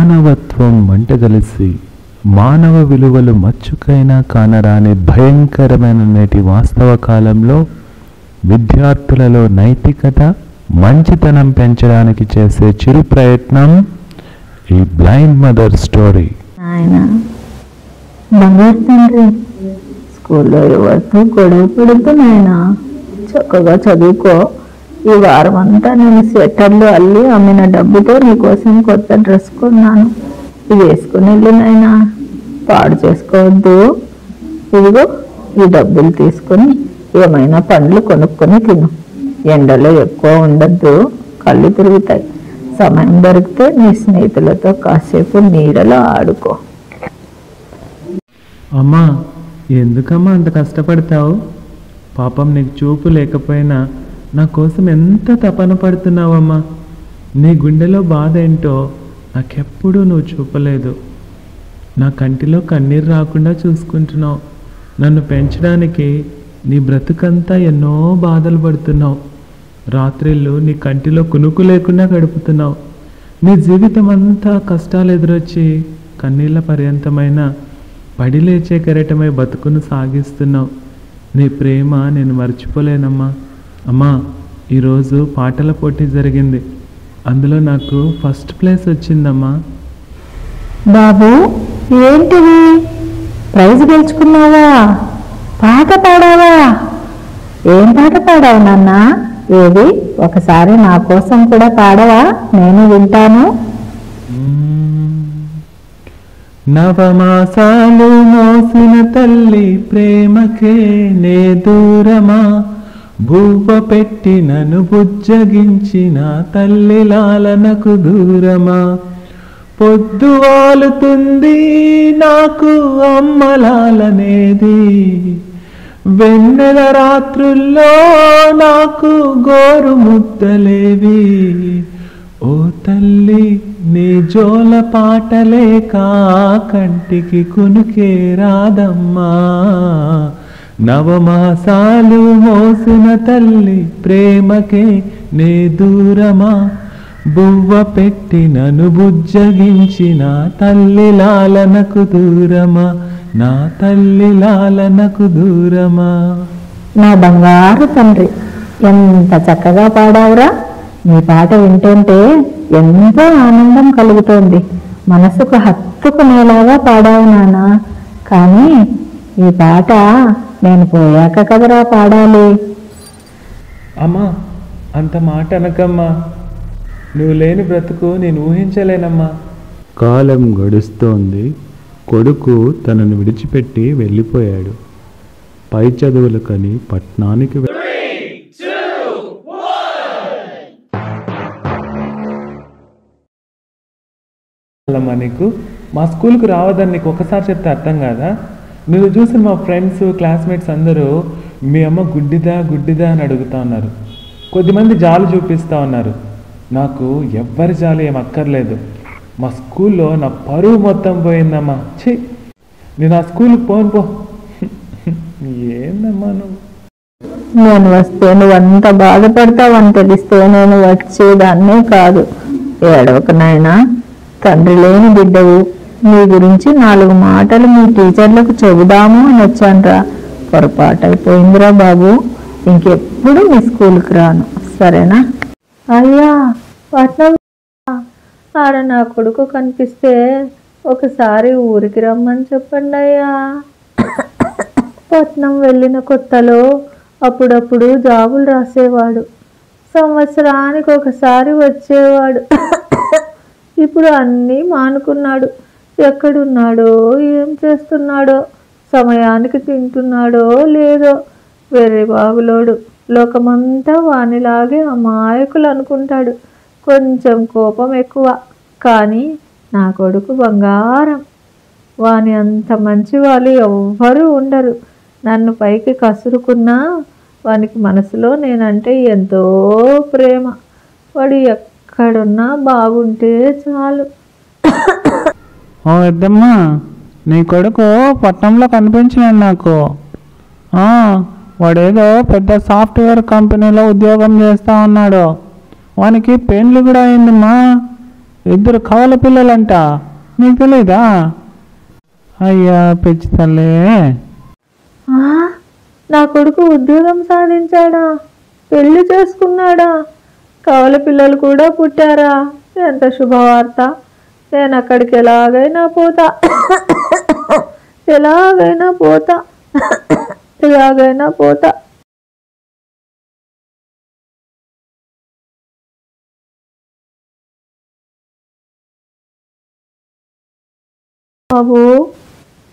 మానవత్వం మంటగలిసి మానవ విలువలు మచ్చుకైనా కానరాని భయంకరమైన నేటి వాస్తవ కాలంలో విద్యార్థులలో నైతికత మంచితనం పెంచడానికి చేసే చిరు ప్రయత్నం ఈ బ్లైండ్ మదర్ స్టోరీ. ఆయన బంగారు తండ్రి, స్కూల్లో ఎవరితో గొడవ పడుతూ నాయన చక్కగా చదువుకో. ఈ వారం అంతా నేను స్వెటర్లు అల్లి అమ్మిన డబ్బుతో నీకోసం కొత్త డ్రెస్ కొన్నాను. ఇది వేసుకుని వెళ్ళి నాయన, పాడు చేసుకోవద్దు. ఇదిగో ఈ డబ్బులు తీసుకొని ఏమైనా పండ్లు కొనుక్కొని తిను. ఎండలో ఎక్కువ ఉండద్దు, కళ్ళు తిరుగుతాయి. సమయం దొరికితే నీ స్నేహితులతో కాసేపు నీడలో ఆడుకో. అమ్మా, ఎందుకమ్మా అంత కష్టపడతావు? పాపం నీకు చూపు లేకపోయినా నా కోసం ఎంత తపన పడుతున్నావమ్మా. నీ గుండెలో బాధ ఏంటో నాకెప్పుడూ నువ్వు చూపలేదు. నా కంటిలో కన్నీరు రాకుండా చూసుకుంటున్నావు. నన్ను పెంచడానికి నీ బ్రతుకంతా ఎన్నో బాధలు పడుతున్నావు. రాత్రిళ్ళు నీ కంటిలో కునుకు లేకుండా గడుపుతున్నావు. నీ జీవితం అంతా కష్టాలు ఎదురొచ్చి కన్నీళ్ళ పర్యంతమైన పడి లేచే కెరటమై బతుకును సాగిస్తున్నావు. నీ ప్రేమ నేను మర్చిపోలేనమ్మా. అమ్మా, ఈరోజు పాటల పోటీ జరిగింది. అందులో నాకు ఫస్ట్ ప్లేస్ వచ్చిందమ్మా. బాబు, ఏంటిది? ప్రైజ్ గెలుచుకున్నావా? పాట పాడావా? ఏం పాట పాడావు నాన్న? ఏది ఒకసారి నా కోసం కూడా పాడవా? నేను వింటాను. నవమాసాలు మోసిన తల్లి ప్రేమకే నే దూరమా, భూవ పెట్టి నన్ను బుజ్జగించిన తల్లి లాలనకు దూరమా, పొద్దు వాలుతుంది నాకు అమ్మలాలనేది, వెన్నెల రాత్రుల్లో నాకు గోరు ముద్దలేవి, ఓ తల్లి నీ జోల పాటలేక కంటికి కునుకే రాదమ్మా, నవమాసాలు మోసిన తల్లి ప్రేమకే నే దూరమా, బువ్వ పెట్టి నన్ను బుజ్జగించిన తల్లి లాలనకు దూరమా, నా తల్లి లాలనకు దూరమా. నా బంగారు తండ్రి, ఎంత చక్కగా పాడావురా. నీ పాట వింటుంటే ఎంతో ఆనందం కలుగుతోంది. మనసుకు హత్తుకునేలాగా పాడావు నాన్న. కానీ ఈ పాట నేను పోయాక కదరా పాడాలి. అమ్మా, అంత మాట అనకమ్మా. నువ్వు లేని బ్రతుకు నేను ఊహించలేనమ్మా. కాలం గడుస్తోంది. కొడుకు తనను విడిచిపెట్టి వెళ్ళిపోయాడు. పై చదువులకని పట్నానికి నీకు మా స్కూల్కి రావద్దని నీకు ఒకసారి చెప్తే అర్థం కాదా? నేను చూసిన మా ఫ్రెండ్స్ క్లాస్మేట్స్ అందరూ మీ అమ్మ గుడ్డిదా గుడ్డిదా అని అడుగుతా ఉన్నారు. కొద్దిమంది జాలు చూపిస్తూ ఉన్నారు. నాకు ఎవ్వరి జాలు ఏం అక్కర్లేదు. మా స్కూల్లో నా పరువు మొత్తం పోయిందమ్మా. ఛీ, నేను ఆ స్కూల్కి పోను పో. ఏందమ్మా నువ్వు? నేను వస్తే నువ్వంత బాధపడతావని తెలిస్తే నేను వచ్చేదాన్నే కాదు. ఏడవక నాయనా, తండ్రి లేని బిడ్డవు. నీ గురించి 4 మాటలు మీ టీచర్లకు చెబుదాము అని వచ్చానురా. పొరపాటు అయిపోయిందిరా బాబు. ఇంకెప్పుడు మీ స్కూల్కి రాను, సరేనా? అయ్యా, పట్నం ఆడ నా కొడుకు కనిపిస్తే ఒకసారి ఊరికి రమ్మని చెప్పండి అయ్యా. పట్నం వెళ్ళిన కొత్తలో అప్పుడప్పుడు జాబులు రాసేవాడు. సంవత్సరానికి ఒకసారి వచ్చేవాడు. ఇప్పుడు అన్నీ మానుకున్నాడు. ఎక్కడున్నాడో, ఏం చేస్తున్నాడో, సమయానికి తింటున్నాడో లేదో. వెర్రి బాబులోడు. లోకమంతా వానిలాగే అమాయకులు అనుకుంటాడు. కొంచెం కోపం ఎక్కువ, కానీ నా కొడుకు బంగారం. వాని అంత మంచి వాళ్ళు ఎవ్వరూ ఉండరు. నన్ను పైకి కసురుకున్నా వానికి మనసులో నేనంటే ఎంతో ప్రేమ. వాడు ఎక్కడున్నా బాగుంటే చాలు. పెద్దమ్మా, నీ కొడుకు పట్నంలో కనిపించినాడు నాకు. వాడేదో పెద్ద సాఫ్ట్వేర్ కంపెనీలో ఉద్యోగం చేస్తూ ఉన్నాడు. వానికి పెళ్ళి కూడా అయిందమ్మా. 2 కవల పిల్లలంట, నీకు తెలీదా? అయ్యా పిచ్చి తల్లే. నా కొడుకు ఉద్యోగం సాధించాడా, పెళ్లి చేసుకున్నాడా, కవల పిల్లలు కూడా పుట్టారా? ఎంత శుభవార్త. నేను అక్కడికి ఎలాగైనా పోతా, ఎలాగైనా పోతా, ఎలాగైనా పోతా. బాబు,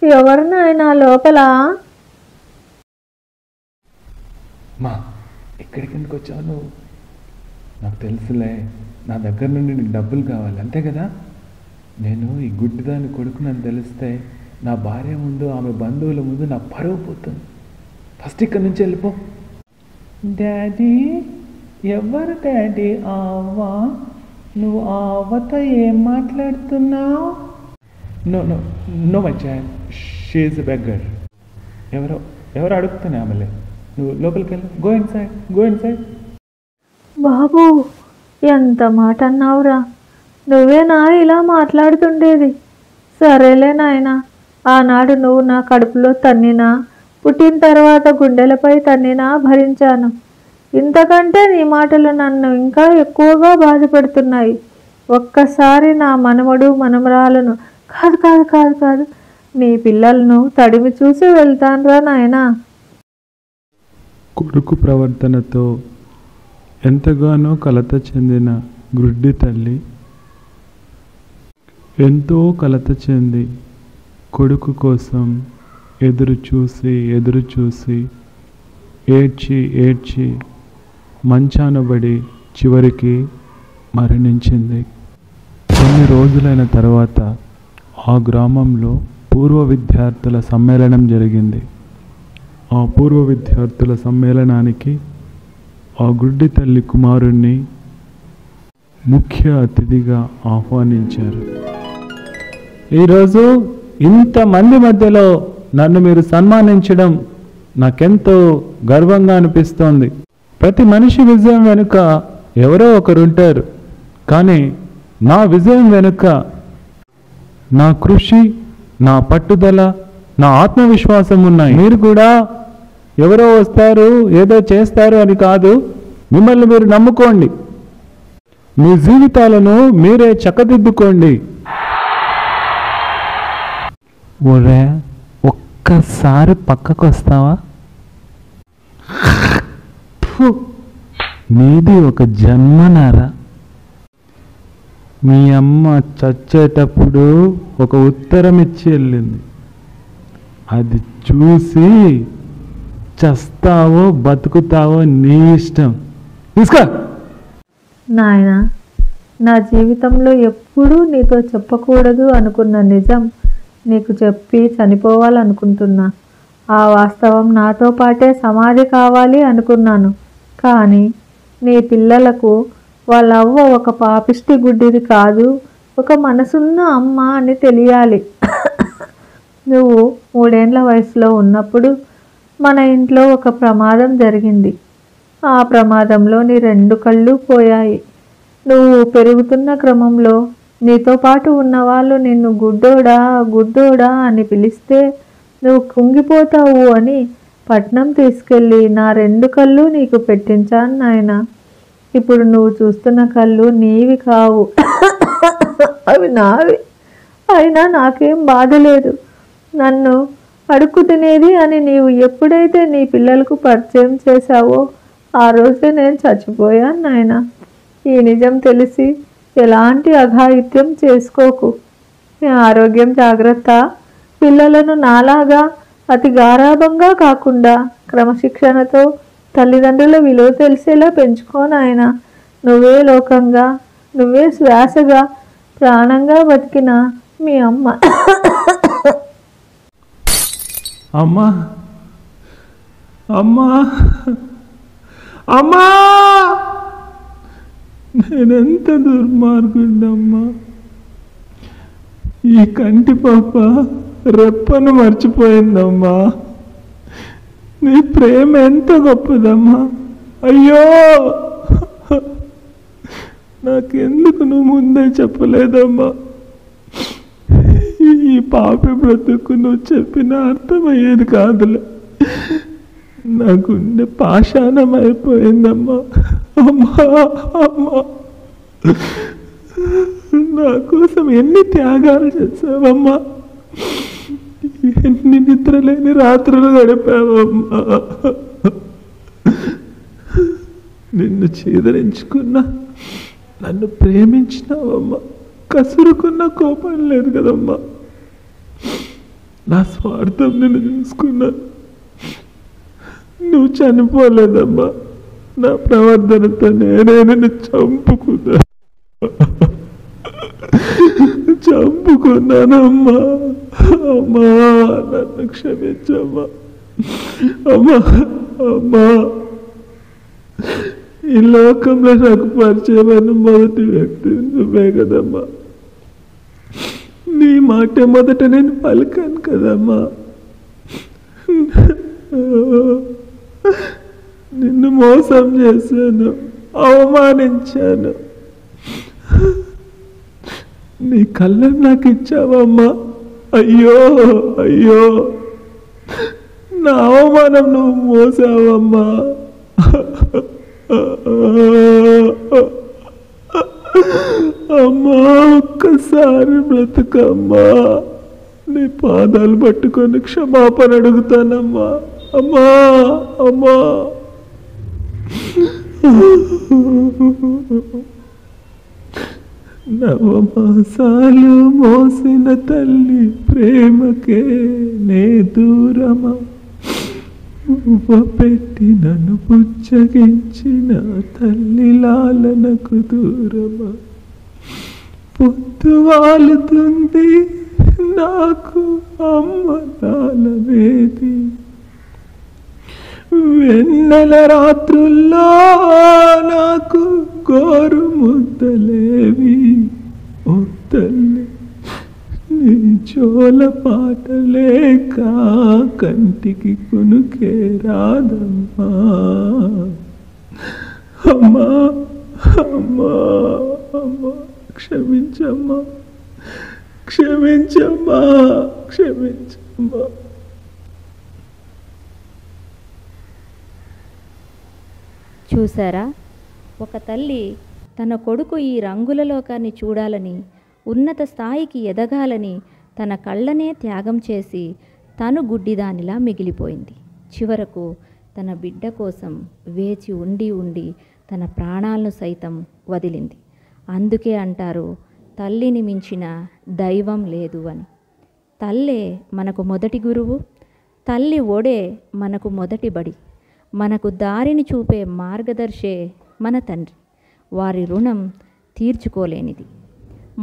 ఎవరు నాయనా లోపల? మా ఎక్కడికి ఎందుకు వచ్చావు నువ్వు? నాకు తెలుసులే, నా దగ్గర నుండి నీకు డబ్బులు కావాలి అంతే కదా. నేను ఈ గుడ్డిదాని కొడుకునని తెలిస్తే నా భార్య ముందు, ఆమె బంధువుల ముందు నా పరువు పోతుంది. ఫస్ట్ ఇక్కడి నుంచి వెళ్ళిపో. డాడీ, ఎవరు డాడీ ఆ అవ్వ? నువ్వు ఆ అవ్వతో ఏం మాట్లాడుతున్నావు? No no no my child, she is a beggar. ఎవరు అడుగుతున్నా ఆమెలే. నువ్వు లోపలికి వెళ్ళు. Go inside, go inside. బాబు, ఎంత మాట అన్నావురా. నువ్వేనా ఇలా మాట్లాడుతుండేది? సరేలే నాయనా, ఆనాడు నువ్వు నా కడుపులో తన్నినా, పుట్టిన తర్వాత గుండెలపై తన్నినా భరించాను. ఇంతకంటే నీ మాటలు నన్ను ఇంకా ఎక్కువగా బాధపెడుతున్నాయి. ఒక్కసారి నా మనవడు మనమరాలను, కాదు కాదు కాదు కాదు, నీ పిల్లలను తడిమి చూసి వెళ్తానురా నాయనా. కొడుకు ప్రవర్తనతో ఎంతగానో కలత చెందిన గుడ్డి తల్లి ఎంతో కలత చెంది కొడుకు కోసం ఎదురు చూసి ఏడ్చి మంచానబడి చివరికి మరణించింది. కొన్ని రోజులైన తర్వాత ఆ గ్రామంలో పూర్వ విద్యార్థుల సమ్మేళనం జరిగింది. ఆ పూర్వ విద్యార్థుల సమ్మేళనానికి ఆ గుడ్డి తల్లి కుమారుణ్ణి ముఖ్య అతిథిగా ఆహ్వానించారు. ఈరోజు ఇంతమంది మధ్యలో నన్ను మీరు సన్మానించడం నాకెంతో గర్వంగా అనిపిస్తోంది. ప్రతి మనిషి విజయం వెనుక ఎవరో ఒకరుంటారు, కానీ నా విజయం వెనుక నా కృషి, నా పట్టుదల, నా ఆత్మవిశ్వాసం ఉన్నాయి. మీరు కూడా ఎవరో వస్తారు, ఏదో చేస్తారు అని కాదు, మిమ్మల్ని మీరు నమ్ముకోండి. మీ జీవితాలను మీరే చక్కదిద్దుకోండి. ఒరే, ఒక్కసారి పక్కకు వస్తావా? నీది ఒక జన్మనారా. మీ అమ్మ చచ్చేటప్పుడు ఒక ఉత్తరం ఇచ్చి వెళ్ళింది. అది చూసి చస్తావో బతుకుతావో నీ ఇష్టం. తీసుకో. నాయన, నా జీవితంలో ఎప్పుడూ నీతో చెప్పకూడదు అనుకున్న నిజం నీకు చెప్పి చనిపోవాలనుకుంటున్నా. ఆ వాస్తవం నాతో పాటే సమాధి కావాలి అనుకున్నాను. కానీ నీ పిల్లలకు వాళ్ళ అవ్వ ఒక పాపిష్టి గుడ్డిది కాదు, ఒక మనసున్న అమ్మ అని తెలియాలి. నువ్వు 3 ఏళ్ల వయసులో ఉన్నప్పుడు మన ఇంట్లో ఒక ప్రమాదం జరిగింది. ఆ ప్రమాదంలో నీ 2 కళ్ళు పోయాయి. నువ్వు పెరుగుతున్న క్రమంలో నీతో పాటు ఉన్నవాళ్ళు నిన్ను గుడ్డోడా గుడ్డోడా అని పిలిస్తే నువ్వు కుంగిపోతావు అని పట్నం తీసుకెళ్ళి నా 2 కళ్ళు నీకు పెట్టించాను నాయన. ఇప్పుడు నువ్వు చూస్తున్న కళ్ళు నీవి కావు, అవి నావి. అయినా నాకేం బాధ లేదు. నన్ను అడుక్కు తినేది అని నీవు ఎప్పుడైతే నీ పిల్లలకు పరిచయం చేశావో ఆ రోజే నేను చచ్చిపోయాను నాయన. ఈ నిజం తెలిసి ఎలాంటి అఘాయిత్యం చేసుకోకు. నీ ఆరోగ్యం జాగ్రత్త. పిల్లలను నాలాగా అతి గారాభంగా కాకుండా క్రమశిక్షణతో తల్లిదండ్రుల విలువ తెలిసేలా పెంచుకో నాయన. నువ్వే లోకంగా, నువ్వే శ్వాసగా, ప్రాణంగా బతికిన మీ అమ్మ. అమ్మా, అమ్మా, అమ్మా, నేనెంత దుర్మార్గుండమ్మా. ఈ కంటి పాప రెప్పను మర్చిపోయిందమ్మా. నీ ప్రేమ ఎంత గొప్పదమ్మా. అయ్యో, నాకెందుకు నువ్వు ముందే చెప్పలేదమ్మా? ఈ పాపి బ్రతుకు నువ్వు చెప్పిన అర్థమయ్యేది కాదులే. నా గుండె పాషాణం అయిపోయిందమ్మా. అమ్మా అమ్మా, నా కోసం ఎన్ని త్యాగాలు చేసావమ్మా, ఎన్ని నిద్రలేని రాత్రులు గడిపావమ్మా. నిన్ను చీదరించుకున్నా, నన్ను ప్రేమించినావమ్మా. కసురుకున్న కోపం లేదు కదమ్మా. నా స్వార్థం నిన్ను చూసుకున్నా. నువ్వు చనిపోలేదమ్మా. నా ప్రవర్తనతో నేనే నిన్ను చంపుకున్నానమ్మా. అమ్మా, నన్ను క్షమించమ్మా. అమ్మా అమ్మా, ఈ లోకంలో నాకు పరిచయమైన మొదటి వ్యక్తి నువ్వే కదమ్మా. నీ మాట మొదట నేను పలికాను కదమ్మా. నిన్ను మోసం చేశాను, అవమానించాను. నీ కళ్ళను నాకు ఇచ్చావమ్మా. అయ్యో అయ్యో, నా అవమానం నువ్వు మోసావమ్మా. అమ్మా, ఒక్కసారి బ్రతుకమ్మా. నీ పాదాలు పట్టుకొని క్షమాపణ అడుగుతానమ్మా. అమ్మా అమ్మా. నవమాసాలు మోసిన తల్లి ప్రేమకే నే దూరమా. పెట్టి నన్ను పుచ్చగించిన తల్లి లాలనకు దూరమా. పొద్దు వాలుతుంది నాకు అమ్మ లాలనేది. వెన్నెల రాత్రుల్లో నాకు గోరు ముద్దలేవి. ఓ తల్లి, నీ జోల పాటలేక కంటికి కునుకే రాదమ్మా. అమ్మా అమ్మా అమ్మా, క్షమించమ్మా, క్షమించమ్మా, క్షమించమ్మా. చూసారా, ఒక తల్లి తన కొడుకు ఈ రంగుల లోకాన్ని చూడాలని, ఉన్నత స్థాయికి ఎదగాలని తన కళ్ళనే త్యాగం చేసి తను గుడ్డిదానిలా మిగిలిపోయింది. చివరకు తన బిడ్డ కోసం వేచి ఉండి ఉండి తన ప్రాణాలను సైతం వదిలింది. అందుకే అంటారు, తల్లిని మించిన దైవం లేదు అని. తల్లే మనకు మొదటి గురువు, తల్లి ఒడే మనకు మొదటి బడి, మనకు దారిని చూపే మార్గదర్శే మన తండ్రి. వారి రుణం తీర్చుకోలేనిది.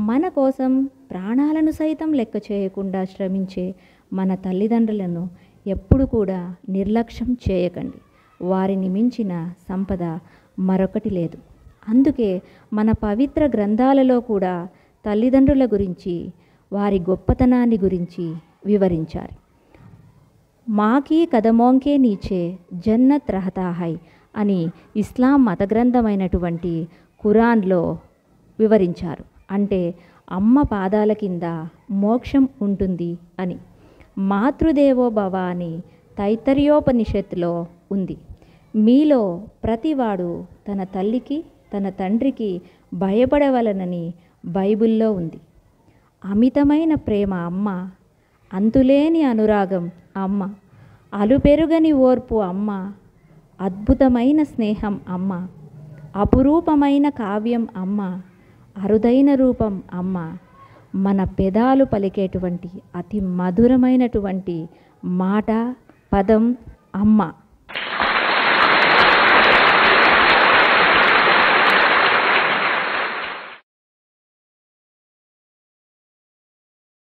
మన కోసం ప్రాణాలను సైతం లెక్క చేయకుండా శ్రమించే మన తల్లిదండ్రులను ఎప్పుడు కూడా నిర్లక్ష్యం చేయకండి. వారిని మించిన సంపద మరొకటి లేదు. అందుకే మన పవిత్ర గ్రంథాలలో కూడా తల్లిదండ్రుల గురించి, వారి గొప్పతనాన్ని గురించి వివరించారు. మాకీ కదమోంకే నీచే జన్నత్ రహతా హై అని ఇస్లాం మత గ్రంథమైనటువంటి ఖురాన్లో వివరించారు. అంటే అమ్మ పాదాల కింద మోక్షం ఉంటుంది అని. మాతృదేవో భవ అని తైత్తరీయోపనిషత్తులో ఉంది. మీలో ప్రతివాడు తన తల్లికి తన తండ్రికి భయపడవలనని బైబిల్లో ఉంది. అమితమైన ప్రేమ అమ్మ, అంతులేని అనురాగం అమ్మ, అలుపెరుగని ఓర్పు అమ్మ, అద్భుతమైన స్నేహం అమ్మ, అపురూపమైన కావ్యం అమ్మ, అరుదైన రూపం అమ్మ, మన పెదాలు పలికేటువంటి అతి మధురమైనటువంటి మాట పదం అమ్మ.